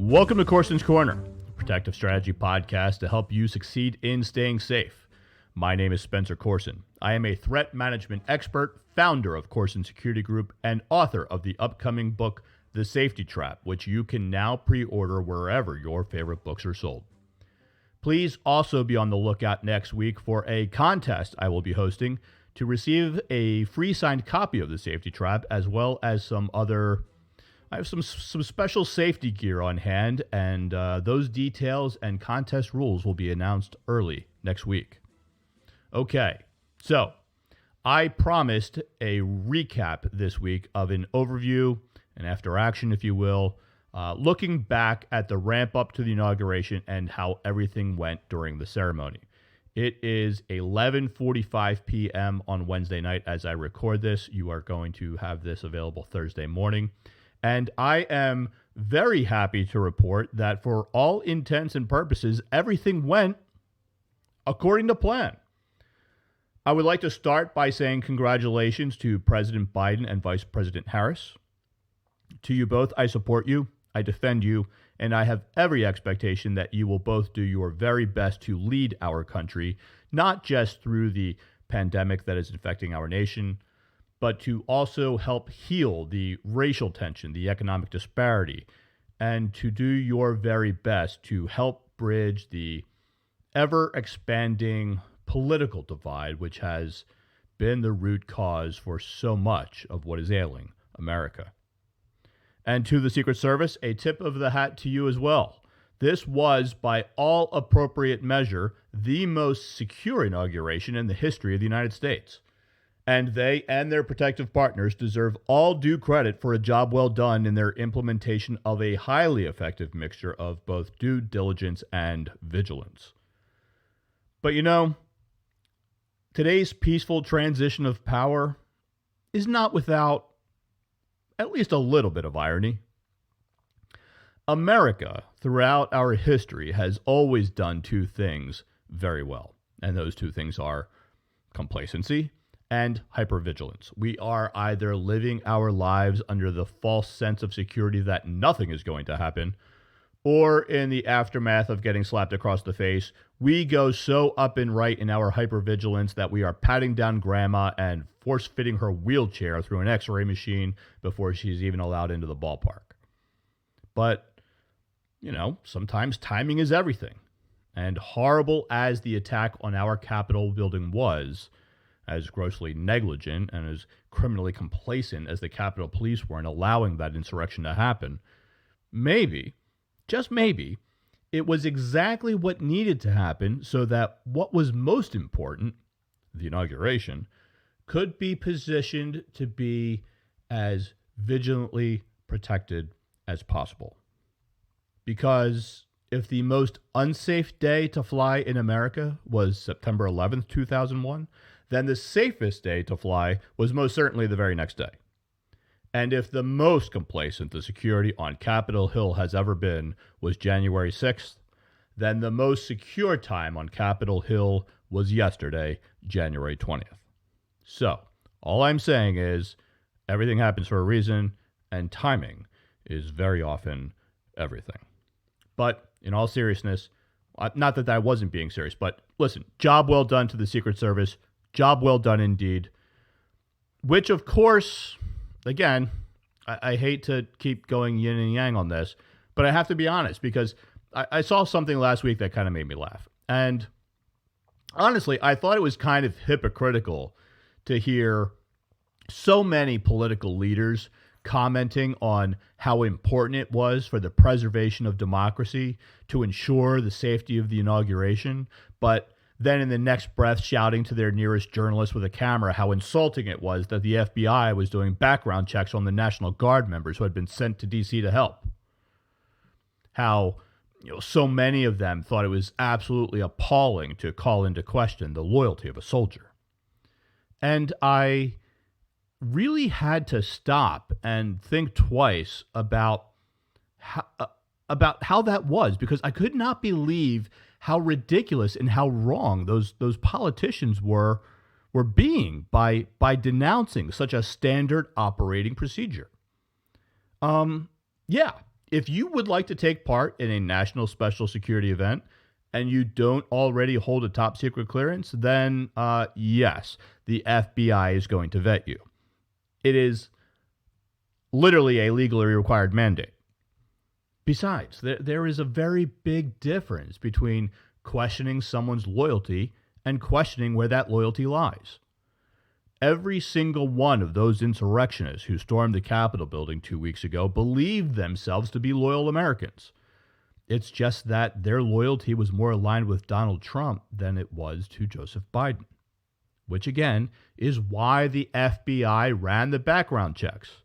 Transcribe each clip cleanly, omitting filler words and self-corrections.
Welcome to Coursen's Corner, a protective strategy podcast to help you succeed in staying safe. My name is Spencer Coursen. I am a threat management expert, founder of Coursen Security Group, and author of the upcoming book, The Safety Trap, which you can now pre-order wherever your favorite books are sold. Please also be on the lookout next week for a contest I will be hosting to receive a free signed copy of The Safety Trap, as well as some other... I have some special safety gear on hand, and those details and contest rules will be announced early next week. Okay, so I promised a recap this week of an overview, an after action, if you will, looking back at the ramp up to the inauguration and how everything went during the ceremony. It is 11:45 p.m. on Wednesday night as I record this. You are going to have this available Thursday morning. And I am very happy to report that for all intents and purposes, everything went according to plan. I would like to start by saying congratulations to President Biden and Vice President Harris. To you both, I support you, I defend you, and I have every expectation that you will both do your very best to lead our country, not just through the pandemic that is infecting our nation, but to also help heal the racial tension, the economic disparity, and to do your very best to help bridge the ever-expanding political divide, which has been the root cause for so much of what is ailing America. And to the Secret Service, a tip of the hat to you as well. This was, by all appropriate measure, the most secure inauguration in the history of the United States. And they and their protective partners deserve all due credit for a job well done in their implementation of a highly effective mixture of both due diligence and vigilance. But you know, today's peaceful transition of power is not without at least a little bit of irony. America, throughout our history, has always done two things very well. And those two things are complacency and hypervigilance. We are either living our lives under the false sense of security that nothing is going to happen, or in the aftermath of getting slapped across the face, we go so up and right in our hypervigilance that we are patting down grandma and force-fitting her wheelchair through an x-ray machine before she's even allowed into the ballpark. But, you know, sometimes timing is everything. And horrible as the attack on our Capitol building was, as grossly negligent and as criminally complacent as the Capitol Police were in allowing that insurrection to happen, maybe, just maybe, it was exactly what needed to happen so that what was most important, the inauguration, could be positioned to be as vigilantly protected as possible. Because if the most unsafe day to fly in America was September 11th, 2001, then the safest day to fly was most certainly the very next day. And if the most complacent the security on Capitol Hill has ever been was January 6th, then the most secure time on Capitol Hill was yesterday, January 20th. So, all I'm saying is, everything happens for a reason, and timing is very often everything. But in all seriousness, not that I wasn't being serious, but listen, job well done to the Secret Service. Job well done indeed. Which, of course, again, I hate to keep going yin and yang on this, but I have to be honest because I saw something last week that kind of made me laugh. And honestly, I thought it was kind of hypocritical to hear so many political leaders commenting on how important it was for the preservation of democracy to ensure the safety of the inauguration, but then in the next breath shouting to their nearest journalist with a camera how insulting it was that the FBI was doing background checks on the National Guard members who had been sent to D.C. to help. How, so many of them thought it was absolutely appalling to call into question the loyalty of a soldier. And I really had to stop and think twice about how that was, because I could not believe how ridiculous and how wrong those politicians were being by denouncing such a standard operating procedure. Yeah, If you would like to take part in a national special security event and you don't already hold a top secret clearance, then yes, the FBI is going to vet you. It is literally a legally required mandate. Besides, there is a very big difference between questioning someone's loyalty and questioning where that loyalty lies. Every single one of those insurrectionists who stormed the Capitol building 2 weeks ago believed themselves to be loyal Americans. It's just that their loyalty was more aligned with Donald Trump than it was to Joseph Biden, which again is why the FBI ran the background checks.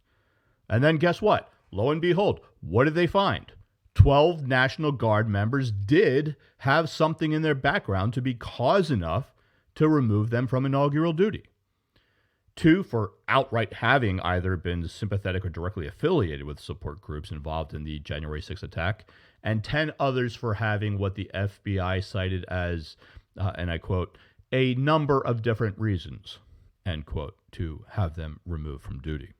And then guess what? Lo and behold, what did they find? 12 National Guard members did have something in their background to be cause enough to remove them from inaugural duty. 2 for outright having either been sympathetic or directly affiliated with support groups involved in the January 6th attack, and 10 others for having what the FBI cited as, and I quote, a number of different reasons, end quote, to have them removed from duty.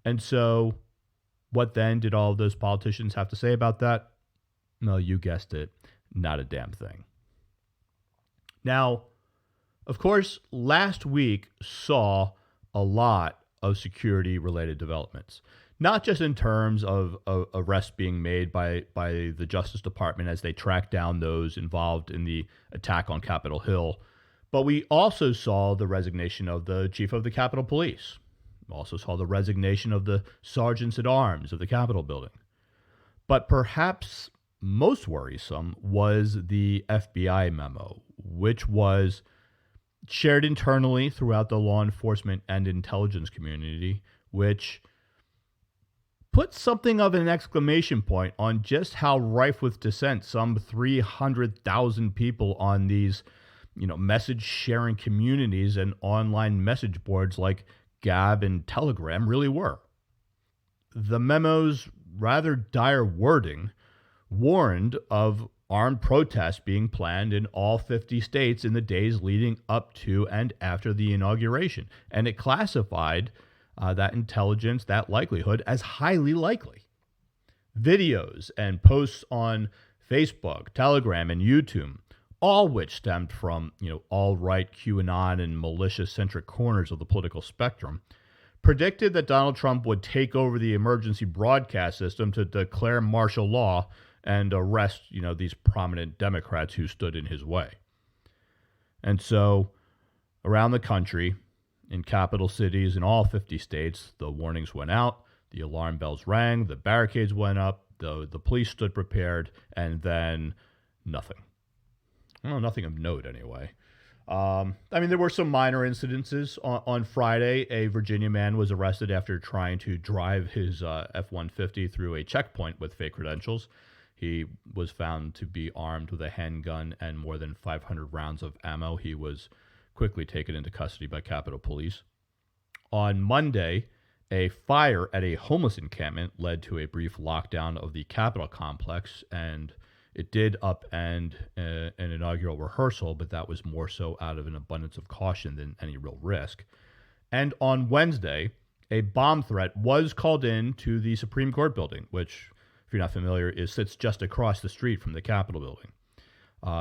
And so what then did all of those politicians have to say about that? No, you guessed it, not a damn thing. Now, of course, last week saw a lot of security-related developments, not just in terms of arrests being made by the Justice Department as they track down those involved in the attack on Capitol Hill, but we also saw the resignation of the chief of the Capitol Police. We also saw the resignation of the sergeants-at-arms of the Capitol building. But perhaps most worrisome was the FBI memo, which was shared internally throughout the law enforcement and intelligence community, which put something of an exclamation point on just how rife with dissent some 300,000 people on these, message sharing communities and online message boards like Gab and Telegram really were. The memo's rather dire wording warned of armed protests being planned in all 50 states in the days leading up to and after the inauguration. And it classified that intelligence, that likelihood, as highly likely. Videos and posts on Facebook, Telegram, and YouTube, all which stemmed from, alt-right QAnon and militia-centric corners of the political spectrum, predicted that Donald Trump would take over the emergency broadcast system to declare martial law and arrest, these prominent Democrats who stood in his way. And so around the country, in capital cities in all 50 states, the warnings went out, the alarm bells rang, the barricades went up, the police stood prepared, and then nothing. Well, nothing of note anyway. There were some minor incidences. On Friday, a Virginia man was arrested after trying to drive his F-150 through a checkpoint with fake credentials. He was found to be armed with a handgun and more than 500 rounds of ammo. He was quickly taken into custody by Capitol Police. On Monday, a fire at a homeless encampment led to a brief lockdown of the Capitol complex, and it did upend an inaugural rehearsal, but that was more so out of an abundance of caution than any real risk. And on Wednesday, a bomb threat was called in to the Supreme Court building, which, if you're not familiar, sits just across the street from the Capitol building.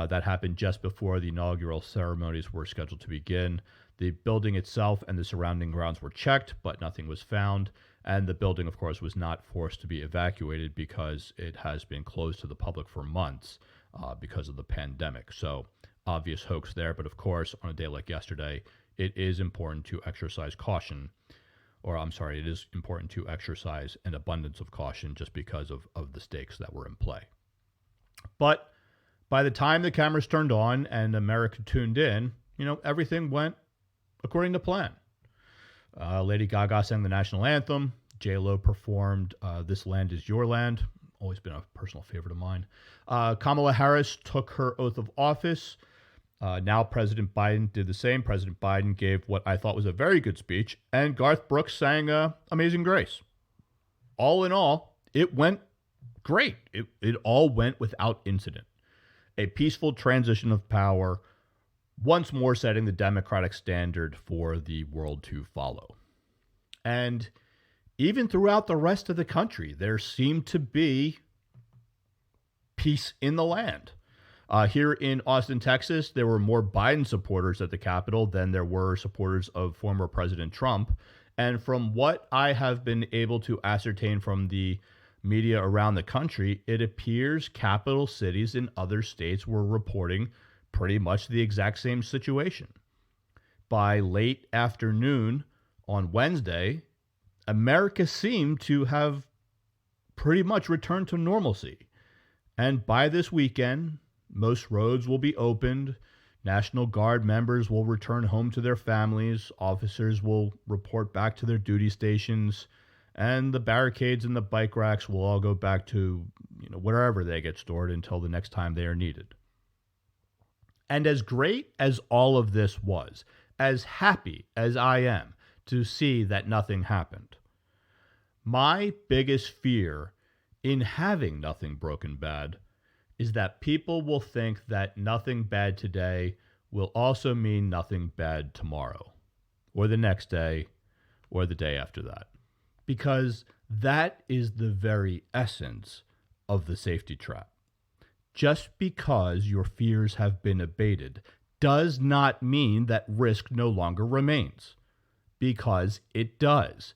That happened just before the inaugural ceremonies were scheduled to begin. The building itself and the surrounding grounds were checked, but nothing was found. And the building, of course, was not forced to be evacuated because it has been closed to the public for months because of the pandemic. So obvious hoax there. But of course, on a day like yesterday, it is important to exercise caution. It is important to exercise an abundance of caution just because of the stakes that were in play. But by the time the cameras turned on and America tuned in, everything went according to plan. Lady Gaga sang the national anthem. J-Lo performed This Land Is Your Land. Always been a personal favorite of mine. Kamala Harris took her oath of office. Now President Biden did the same. President Biden gave what I thought was a very good speech, and Garth Brooks sang Amazing Grace. All in all, it went great. It all went without incident. A peaceful transition of power, once more setting the democratic standard for the world to follow. And even throughout the rest of the country, there seemed to be peace in the land. Here in Austin, Texas, there were more Biden supporters at the Capitol than there were supporters of former President Trump. And from what I have been able to ascertain from the media around the country, it appears capital cities in other states were reporting pretty much the exact same situation. By late afternoon on Wednesday, America seemed to have pretty much returned to normalcy. And by this weekend, most roads will be opened. National Guard members will return home to their families. Officers will report back to their duty stations. And the barricades and the bike racks will all go back to wherever they get stored until the next time they are needed. And as great as all of this was, as happy as I am to see that nothing happened, my biggest fear in having nothing broken bad is that people will think that nothing bad today will also mean nothing bad tomorrow, or the next day, or the day after that. Because that is the very essence of the safety trap. Just because your fears have been abated does not mean that risk no longer remains, because it does,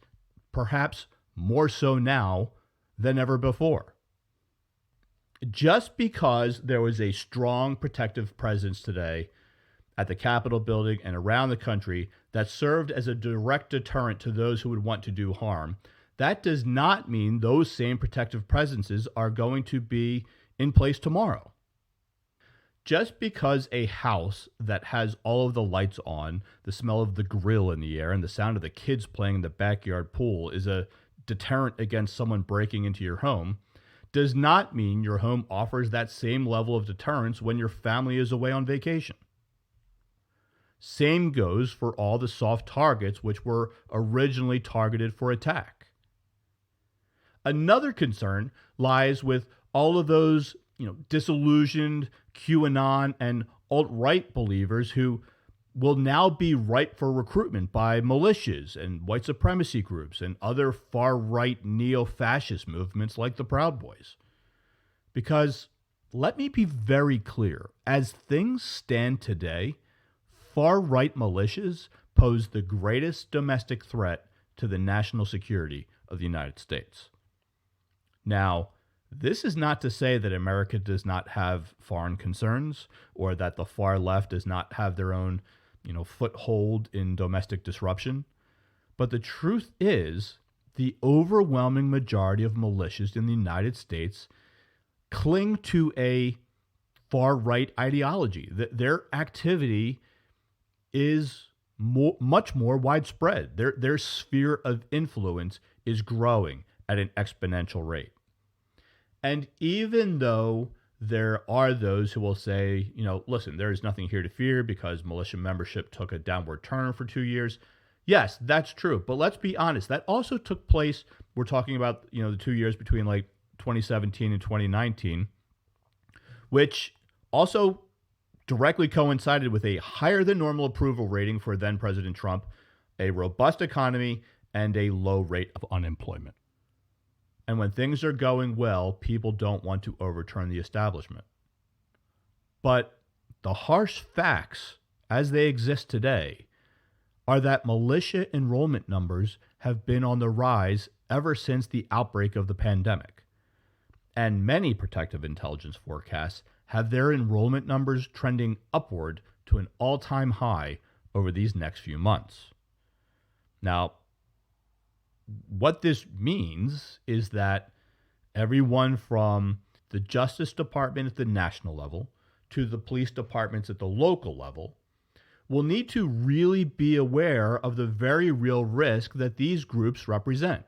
perhaps more so now than ever before. Just because there was a strong protective presence today at the Capitol building and around the country that served as a direct deterrent to those who would want to do harm, that does not mean those same protective presences are going to be in place tomorrow. Just because a house that has all of the lights on, the smell of the grill in the air, and the sound of the kids playing in the backyard pool is a deterrent against someone breaking into your home, does not mean your home offers that same level of deterrence when your family is away on vacation. Same goes for all the soft targets which were originally targeted for attack. Another concern lies with all of those, disillusioned QAnon and alt-right believers who will now be ripe for recruitment by militias and white supremacy groups and other far-right neo-fascist movements like the Proud Boys. Because let me be very clear, as things stand today, far-right militias pose the greatest domestic threat to the national security of the United States. Now, this is not to say that America does not have foreign concerns or that the far left does not have their own foothold in domestic disruption. But the truth is, the overwhelming majority of militias in the United States cling to a far-right ideology. Their activity is much more widespread. Their sphere of influence is growing at an exponential rate. And even though there are those who will say, listen, there is nothing here to fear because militia membership took a downward turn for 2 years. Yes, that's true. But let's be honest. That also took place. We're talking about, the 2 years between like 2017 and 2019, which also directly coincided with a higher than normal approval rating for then President Trump, a robust economy, and a low rate of unemployment. And when things are going well, people don't want to overturn the establishment. But the harsh facts, as they exist today, are that militia enrollment numbers have been on the rise ever since the outbreak of the pandemic. And many protective intelligence forecasts have their enrollment numbers trending upward to an all-time high over these next few months. Now, what this means is that everyone from the Justice Department at the national level to the police departments at the local level will need to really be aware of the very real risk that these groups represent.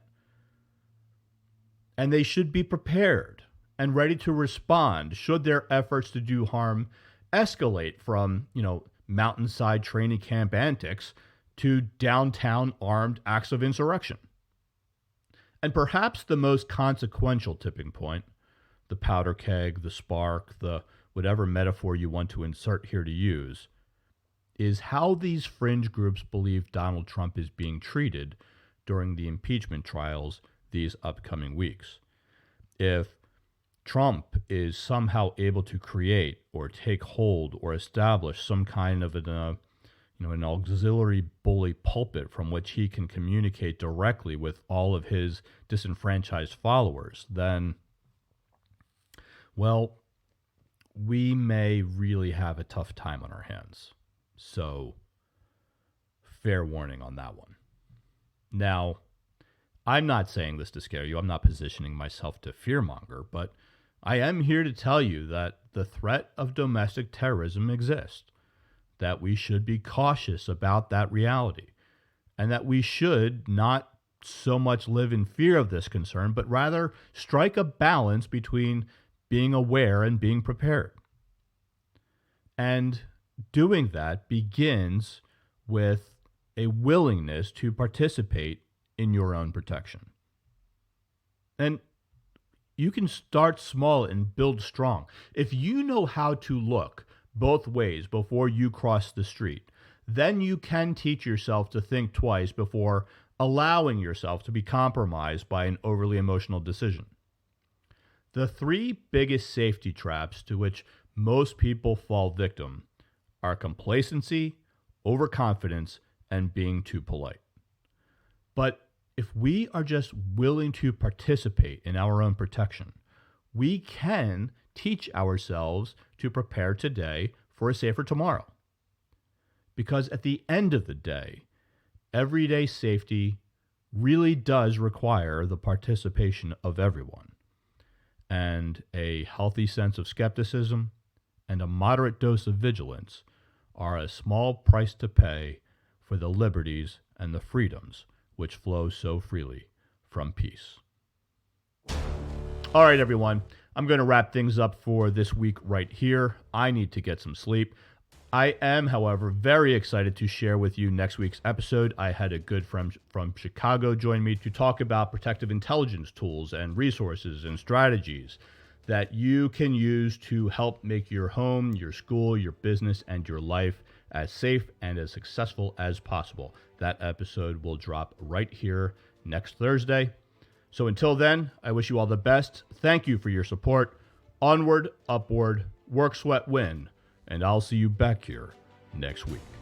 And they should be prepared and ready to respond should their efforts to do harm escalate from, mountainside training camp antics to downtown armed acts of insurrection. And perhaps the most consequential tipping point, the powder keg, the spark, the whatever metaphor you want to insert here to use, is how these fringe groups believe Donald Trump is being treated during the impeachment trials these upcoming weeks. If Trump is somehow able to create or take hold or establish some kind of an auxiliary bully pulpit from which he can communicate directly with all of his disenfranchised followers, then, well, we may really have a tough time on our hands. So, fair warning on that one. Now, I'm not saying this to scare you. I'm not positioning myself to fearmonger, but I am here to tell you that the threat of domestic terrorism exists, that we should be cautious about that reality, and that we should not so much live in fear of this concern, but rather strike a balance between being aware and being prepared. And doing that begins with a willingness to participate in your own protection. And you can start small and build strong. If you know how to look both ways before you cross the street, then you can teach yourself to think twice before allowing yourself to be compromised by an overly emotional decision. The three biggest safety traps to which most people fall victim are complacency, overconfidence, and being too polite. But if we are just willing to participate in our own protection, we can teach ourselves to prepare today for a safer tomorrow. Because at the end of the day, everyday safety really does require the participation of everyone. And a healthy sense of skepticism and a moderate dose of vigilance are a small price to pay for the liberties and the freedoms which flow so freely from peace. All right, everyone. I'm going to wrap things up for this week right here. I need to get some sleep. I am, however, very excited to share with you next week's episode. I had a good friend from Chicago join me to talk about protective intelligence tools and resources and strategies that you can use to help make your home, your school, your business, and your life as safe and as successful as possible. That episode will drop right here next Thursday. So until then, I wish you all the best. Thank you for your support. Onward, upward, work, sweat, win. And I'll see you back here next week.